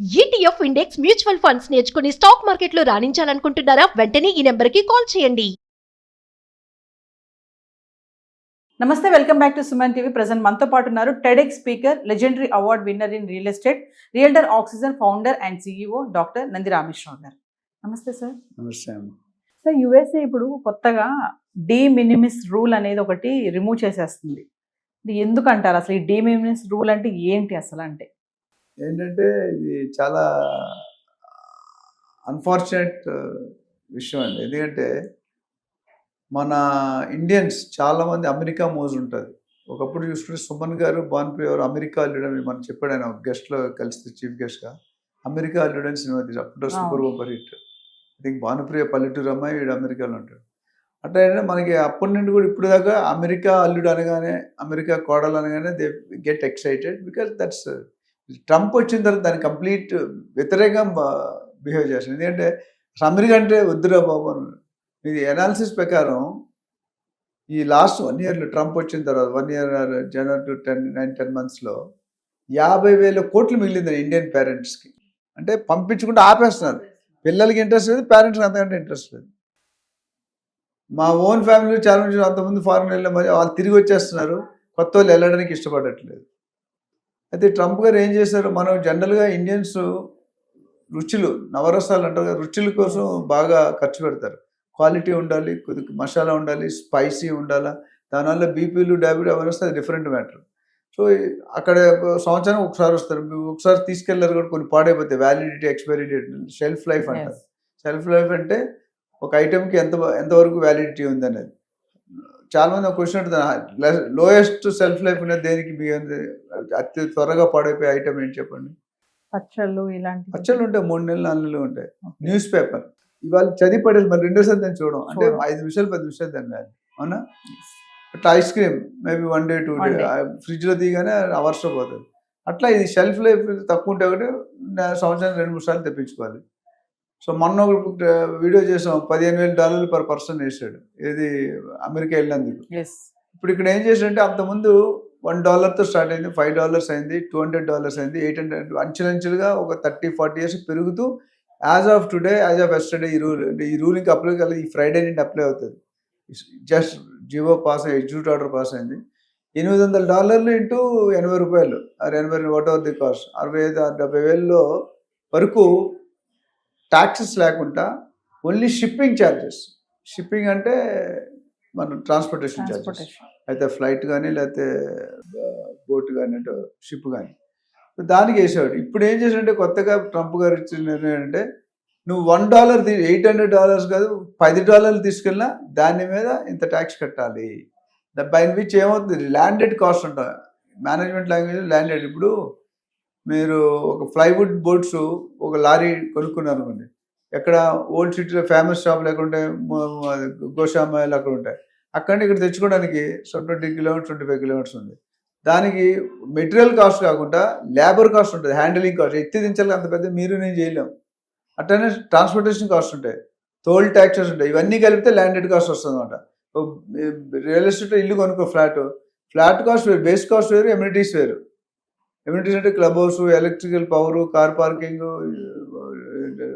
ETF index mutual funds నేర్చుకుని stock మార్కెట్లో రాణించాలనుకుంటున్నారా? వెంటనే ఈ నెంబర్కి కాల్ చేయండి. నమస్తే, welcome back to Suman TV. Present మనతో పాటు ఉన్నారు TEDx speaker, legendary award winner in real estate, realtor oxygen founder and CEO doctor Nandi Rameshwar Rao గారు. నమస్తే సార్. నమస్తే. సార్, యుఎస్ఏ ఇప్పుడు కొత్తగా డి మినిమిస్ రూల్ అనేది ఒకటి రిమూవ్ చేసేస్తుంది. ఇది ఎందుకంటారు? అసలు ఈ డి మినిమిస్ రూల్ అంటే ఏంటి అసలు? అంటే ఏంటంటే ఇది చాలా అన్ఫార్చునేట్ విషయం అండి. ఎందుకంటే మన ఇండియన్స్ చాలామంది అమెరికా మోజు ఉంటుంది. ఒకప్పుడు చూసుకుంటే సుమన్ గారు బాన్ప్రియ గారు అమెరికా అల్లుడని మనం చెప్పాడు. ఆయన గెస్ట్లో కలిసి చీఫ్ గెస్ట్గా అమెరికా అల్లుడని సినిమా తీసి అప్పుడు super super hit. I think Bhanupriya పల్లెటూరు అమ్మాయి, వీడు అమెరికాలో ఉంటాడు. అట్లా మనకి అప్పటి నుండి కూడా ఇప్పుడు దాకా అమెరికా అల్లుడు అనగానే, అమెరికా కోడలు అనగానే they get excited because that's. Trump వచ్చిన తర్వాత దాన్ని కంప్లీట్ వ్యతిరేకంగా బిహేవ్ చేస్తుంది. ఎందుకంటే అమెరికా అంటే వద్దురా బాబు అని. ఇది అనాలిసిస్ ప్రకారం ఈ లాస్ట్ 1 yearలో ట్రంప్ వచ్చిన తర్వాత 1 year జనవరి టు 9-10 monthsలో 50,000 కోట్లు మిగిలింది ఇండియన్ పేరెంట్స్కి. అంటే పంపించుకుంటూ ఆపేస్తున్నారు. పిల్లలకి ఇంట్రెస్ట్ లేదు, పేరెంట్స్కి అంతకంటే ఇంట్రెస్ట్ లేదు. మా ఓన్ ఫ్యామిలీ చాలా మంది అంతమంది ఫారెన్ వెళ్ళిన మరి వాళ్ళు తిరిగి వచ్చేస్తున్నారు. కొత్త వాళ్ళు వెళ్ళడానికి ఇష్టపడట్లేదు. అయితే ట్రంప్ గారు ఏం చేశారు, మనం జనరల్గా ఇండియన్స్ రుచులు, నవరసాలు అంటారు కదా, రుచుల కోసం బాగా ఖర్చు పెడతారు. క్వాలిటీ ఉండాలి, కొద్దిగా మసాలా ఉండాలి, స్పైసీ ఉండాలా. దానివల్ల బీపీలు, డయాబెటీస్ అవన్నీ వస్తే అది డిఫరెంట్ మ్యాటర్. సో అక్కడ సంవత్సరం ఒకసారి వస్తారు. ఒకసారి తీసుకెళ్ళారు కూడా కొన్ని పాడైపోతాయి. Validity, expiry date, shelf life అంటారు. షెల్ఫ్ లైఫ్ అంటే ఒక ఐటెంకి ఎంతవరకు వ్యాలిడిటీ ఉంది అనేది. చాలామంది ఒక క్వశ్చన్ ఉంటుంది, లోయెస్ట్ సెల్ఫ్ లైఫ్ ఉన్నది దేనికి? మీ అతి త్వరగా పాడైపోయే ఐటమ్ ఏంటి చెప్పండి? పచ్చళ్ళు. ఇలాంటి పచ్చళ్ళు ఉంటాయి, 3 నెలలు 4 నెలలు ఉంటాయి. న్యూస్ పేపర్ ఇవాళ చదివి పడేది, మరి రెండోసారి దాన్ని చూడడం అంటే 5 నిమిషాలు 10 నిమిషాలు దాన్ని రాదు, అవునా? అట్లా ice cream maybe 1 day 2 day ఫ్రిడ్జ్లో తీయగానే అవర్స్లో పోతుంది. అట్లా ఇది షెల్ఫ్ లైఫ్ తక్కువ ఉంటే ఒకటి సంవత్సరం 2-3 సార్లు తెప్పించుకోవాలి. సో మొన్న ఒక వీడియో చేసాం, $15,000 per person వేసాడు, ఏది అమెరికా వెళ్ళినందుకు. ఇప్పుడు ఇక్కడ ఏం చేశాడంటే అంతకుముందు $1తో స్టార్ట్ అయింది, $5 అయింది, $200 అయింది, $800, అంచెలంచెలుగా ఒక 30-40 years పెరుగుతూ as of today, as of yesterday ఈ రూలింగ్ అప్లై కాలేదు. ఈ ఫ్రైడే నుండి అప్లై అవుతుంది. Just GO pass, execute order pass అయింది. $800 into $80 or 80 whatever the cost, 65,000-70,000 వరకు ట్యాక్సెస్ లేకుండా ఓన్లీ షిప్పింగ్ ఛార్జెస్. షిప్పింగ్ అంటే మన ట్రాన్స్పోర్టేషన్ ఛార్జెస్, అయితే ఫ్లైట్ కానీ లేకపోతే బోట్ కానీ అంటే షిప్ కానీ, దానికి వేసాడు. ఇప్పుడు ఏం చేసాడంటే కొత్తగా ట్రంప్ గారు ఇచ్చిన నిర్ణయం అంటే నువ్వు $1 $800 కాదు, $10 తీసుకెళ్ళినా దాని మీద ఇంత ట్యాక్స్ కట్టాలి. బై విచ్ ఏమవుతుంది, ల్యాండెడ్ కాస్ట్ ఉంటుంది. Management language landed. ఇప్పుడు మీరు ఒక ప్లైవుడ్ బోర్డ్స్ ఒక లారీ కొనుక్కున్నారు అనుకోండి, ఎక్కడ ఓల్డ్ సిటీలో ఫేమస్ షాపులు ఎక్కడ ఉంటాయి, గోషామాయిలు అక్కడ ఉంటాయి. అక్కడ ఇక్కడ తెచ్చుకోవడానికి 20 kilometers 25 kilometers ఉంది. దానికి మెటీరియల్ కాస్ట్ కాకుండా లేబర్ కాస్ట్ ఉంటుంది, హ్యాండిలింగ్ కాస్ట్, ఎత్తి దించాలి, అంత పెద్ద మీరు నేను చేయలేము. అట్లనే ట్రాన్స్పోర్టేషన్ కాస్ట్ ఉంటాయి, టోల్ ట్యాక్సెస్ ఉంటాయి. ఇవన్నీ కలిపితే ల్యాండెడ్ కాస్ట్ వస్తుంది అనమాట. రియల్ ఎస్టేట్లో ఇల్లు కొనుక్కో, ఫ్లాట్ కాస్ట్ వేరు, బేస్ కాస్ట్ వేరు, ఎమ్యూనిటీస్ వేరు. ఎమ్యూనిటీస్ అంటే club house, electrical power, car parking,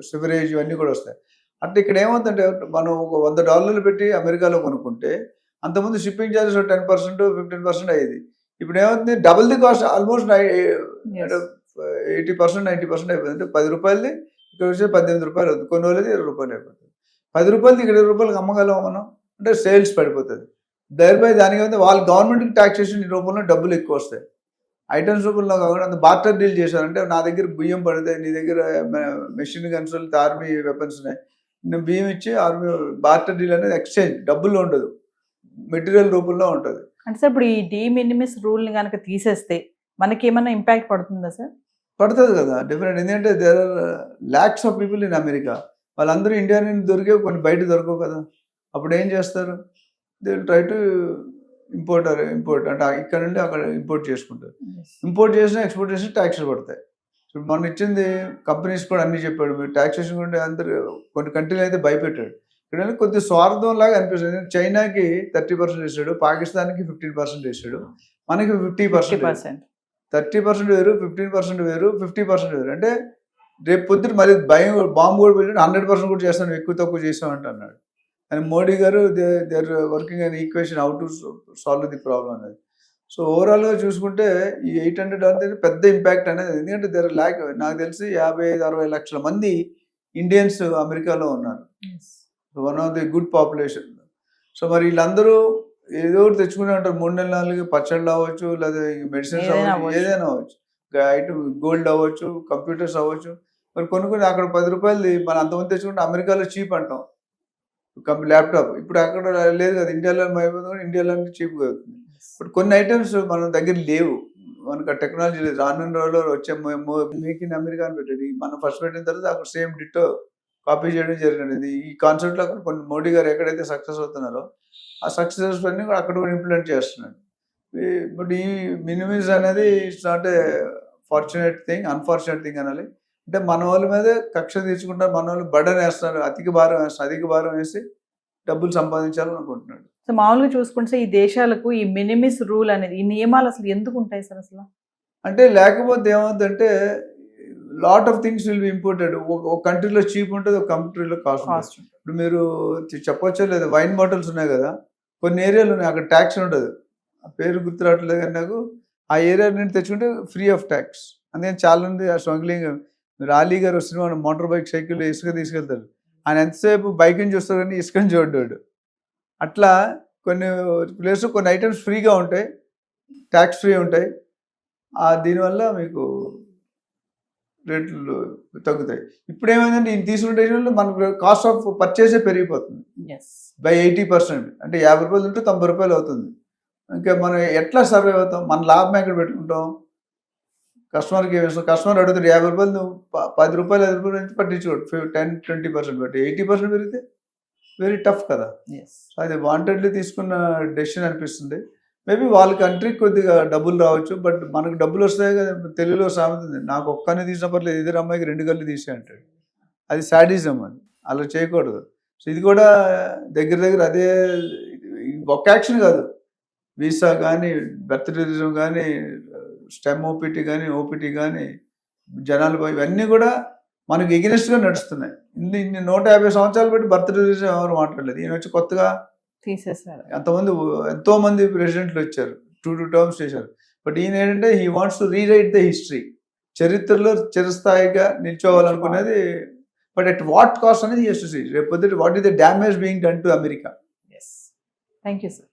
sewerage, ఇవన్నీ కూడా వస్తాయి. అట్లా ఇక్కడ ఏమవుతుందంటే మనం ఒక $100 పెట్టి అమెరికాలో కొనుక్కుంటే అంతకుముందు షిప్పింగ్ ఛార్జెస్ 10% 15% అయ్యేది. ఇప్పుడు ఏమవుతుంది, డబుల్ ది కాస్ట్, ఆల్మోస్ట్ 80% 90% అయిపోతుంది. అంటే $10 ఇక్కడ వచ్చి $18 అవుతుంది, కొన్ని రోజులది $20 అయిపోతుంది. $10 ఇక్కడ $20 అమ్మగలం మనం అంటే సేల్స్ పడిపోతుంది. దయపై దానికి ఏమైతే వాళ్ళు గవర్నమెంట్కి ట్యాక్సేషన్ రూపంలో డబ్బులు ఎక్కువ వస్తాయి. ఐటమ్స్ రూపంలో కాకుండా అంత బార్టర్ డీల్ చేశారంటే నా దగ్గర బియ్యం పడతాయి, నీ దగ్గర మెషిన్ గన్స్, ఆర్మీ వెపన్స్ ఉన్నాయి, నేను బియ్యం ఇచ్చి ఆర్మీ బార్టర్ డీల్ అనేది ఎక్స్చేంజ్, డబ్బుల్లో ఉండదు, మెటీరియల్ రూపంలో ఉంటుంది. అంటే సార్ ఇప్పుడు ఈ డి మినిమిస్ రూల్ని కనుక తీసేస్తే మనకి ఏమైనా ఇంపాక్ట్ పడుతుందా సార్? పడుతుంది కదా, డిఫరెంట్. ఎందుకంటే there are lakhs of people in America. వాళ్ళందరూ ఇండియా నుండి దొరికే, కొన్ని బయట దొరకవు కదా. అప్పుడు ఏం చేస్తారు, they will try to import అంటే ఇక్కడ నుండి అక్కడ ఇంపోర్ట్ చేసుకుంటారు. ఇంపోర్ట్ చేసినా ఎక్స్పోర్ట్ చేసినా ట్యాక్సెస్ పడతాయి. సో మొన్న ఇచ్చింది కంపెనీస్ కూడా అన్నీ చెప్పాడు, మీరు ట్యాక్సేషన్ కూడా అందరూ కొన్ని కంట్రీలు అయితే భయపెట్టాడు. ఇక్కడ కొద్ది స్వార్థం లాగా అనిపిస్తుంది. చైనాకి 30% వేసాడు, పాకిస్తాన్కి 15% వేసాడు, మనకి 50%. 30% వేరు, 15% వేరు, 50% వేరు. అంటే రేపు పొద్దున మరి భయం బాంబు కూడా పెట్టి 100% కూడా చేస్తాను, ఎక్కువ తక్కువ చేసామంట అన్నాడు. అండ్ మోడీ గారు they are working on equation how to solve the problem అనేది. సో ఓవరాల్గా చూసుకుంటే ఈ $800 పెద్ద ఇంపాక్ట్ అనేది, ఎందుకంటే దేర్ ల్యాక్, నాకు తెలిసి 55-60 లక్షల మంది ఇండియన్స్ అమెరికాలో ఉన్నారు, one of the good population. So మరి వీళ్ళందరూ ఏదో ఒకటి తెచ్చుకునే ఉంటారు, 3 నెలలకి పచ్చళ్ళు అవ్వచ్చు, లేదా మెడిసిన్స్ అవ్వచ్చు, ఏదైనా అవ్వచ్చు, ఐటమ్ గోల్డ్ అవ్వచ్చు, కంప్యూటర్స్ అవ్వచ్చు. మరి కొన్ని అక్కడ ₹10 మనం అంతమంది తెచ్చుకుంటే అమెరికాలో చీప్ అంటాం ల్యాప్టాప్. ఇప్పుడు అక్కడ లేదు కదా, ఇండియాలో అయిపోతుంది కూడా, ఇండియాలో చీప్గా అవుతుంది. బట్ కొన్ని ఐటమ్స్ మన దగ్గర లేవు, మనకు ఆ టెక్నాలజీ లేదు. రానున్న రోజుల్లో వచ్చే మేక్ ఇన్ అమెరికా అని పెట్టండి, మనం ఫస్ట్ పెట్టిన తర్వాత అక్కడ సేమ్ డిట్టో కాపీ చేయడం జరిగినది. ఈ కాన్సెప్ట్లో అక్కడ కొన్ని మోడీ గారు ఎక్కడైతే సక్సెస్ అవుతున్నారో ఆ సక్సెస్ అన్ని కూడా అక్కడ కూడా ఇంప్లిమెంట్ చేస్తున్నాడు. బట్ ఈ మినిమిజ్ అనేది it's not a fortunate thing, unfortunate thing అనాలి. అంటే మన వాళ్ళ మీద కక్ష తీర్చుకుంటారు, మన వాళ్ళు బర్డన్ వేస్తున్నారు, అధిక భారం వేసి డబ్బులు సంపాదించాలని అనుకుంటున్నాడు. సో మామూలుగా చూసుకుంటే ఈ దేశాలకు ఈ మినిమిస్ రూల్ అనేది, ఈ నియమాలు అసలు ఎందుకు ఉంటాయి సార్ అసలు? అంటే లేకపోతే ఏమవుతుందంటే lot of things will be imported. ఒక కంట్రీలో చీప్ ఉంటుంది, ఒక కంట్రీలో కాస్ట్ ఉంటుంది. ఇప్పుడు మీరు చెప్పొచ్చో లేదు, వైన్ బాటిల్స్ ఉన్నాయి కదా, కొన్ని ఏరియాలు ఉన్నాయి అక్కడ ట్యాక్స్ ఉండదు, ఆ పేరు గుర్తు రావట్లేదు కానీ నాకు. ఆ ఏరియా నుండి తెచ్చుకుంటే ఫ్రీ ఆఫ్ ట్యాక్స్. అందుకని చాలా మంది ఆ స్మగ్లింగ్, మీరు అలీ గారు వస్తున్న మోటార్ బైక్ సైకిల్ ఇసుక తీసుకెళ్తాడు, ఆయన ఎంతసేపు బైక్ నుంచి వస్తాడు కానీ ఇసుకని చూడ్డాడు. అట్లా కొన్ని ప్లేస్ కొన్ని ఐటమ్స్ ఫ్రీగా ఉంటాయి, ట్యాక్స్ ఫ్రీ ఉంటాయి, దీనివల్ల మీకు రేట్లు తగ్గుతాయి. ఇప్పుడు ఏమైందంటే ఈ తీసుకుంటే మనకు కాస్ట్ ఆఫ్ పర్చేసే పెరిగిపోతుంది బై 80%. అంటే ₹50 ఉంటే ₹90 అవుతుంది. ఇంకా మనం ఎట్లా సర్వైవ్ అవుతాం? మన లాభం ఎక్కడ పెట్టుకుంటాం? కస్టమర్కి కస్టమర్ అడుగుతాడు ₹50, నువ్వు ₹10, ₹5 నుంచి పట్టించుకోడు, 10-20% పెట్టి 80% పెరిగితే వెరీ టఫ్ కదా. అది వాంటెడ్లీ తీసుకున్న డెసిషన్ అనిపిస్తుంది. మేబీ వాళ్ళ కంట్రీకి కొద్దిగా డబ్బులు రావచ్చు, బట్ మనకు డబ్బులు వస్తాయి కదా. తెలుగులో సామెత ఉంది, నాకు ఒక్కనే తీసిన పర్లేదు, ఇద్దరు అమ్మాయికి 2 కళ్ళు తీసే అంటాడు. అది సాడిజం, అది అలా చేయకూడదు. సో ఇది కూడా దగ్గర అదే, ఒక్క యాక్షన్ కాదు, వీసా కానీ, బర్త్ టూరిజం కానీ, స్టెమ్ ఓపీటీ కానీ, ఓపీటీ కానీ, జనాలు ఇవన్నీ కూడా మనకు ఎగెనిస్ట్గా నడుస్తున్నాయి. ఇన్ని 150 సంవత్సరాలు బట్టి బర్త్ టూరిజం ఎవరు మాట్లాడలేదు. ఈయన వచ్చి కొత్తగా తీసేసారు. ఎంతో మంది ప్రెసిడెంట్లు వచ్చారు, 2 టర్మ్స్ చేశారు. బట్ ఈయన ఏంటంటే he wants to rewrite the history, చరిత్రలో చిరస్థాయిగా నిల్చోవాలనుకునేది. బట్ అట్ వాట్ కాస్ట్ అనేది రేపు పొద్దుట what is the damage being done to America. Thank you sir.